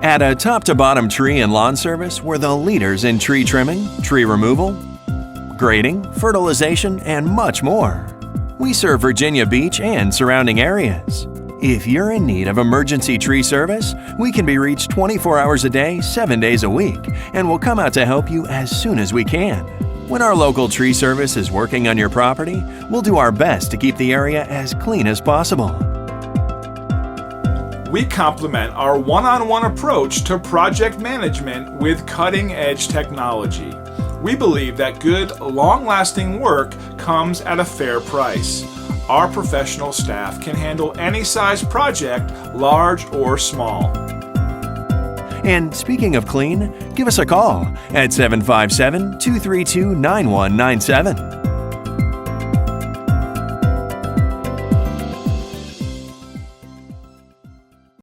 At a top-to-bottom tree and lawn service, we're the leaders in tree trimming, tree removal, grading, fertilization, and much more. We serve Virginia Beach and surrounding areas. If you're in need of emergency tree service, we can be reached 24 hours a day, 7 days a week, and we'll come out to help you as soon as we can. When our local tree service is working on your property, we'll do our best to keep the area as clean as possible. We complement our one-on-one approach to project management with cutting-edge technology. We believe that good, long-lasting work comes at a fair price. Our professional staff can handle any size project, large or small. And speaking of clean, give us a call at 757-232-9197.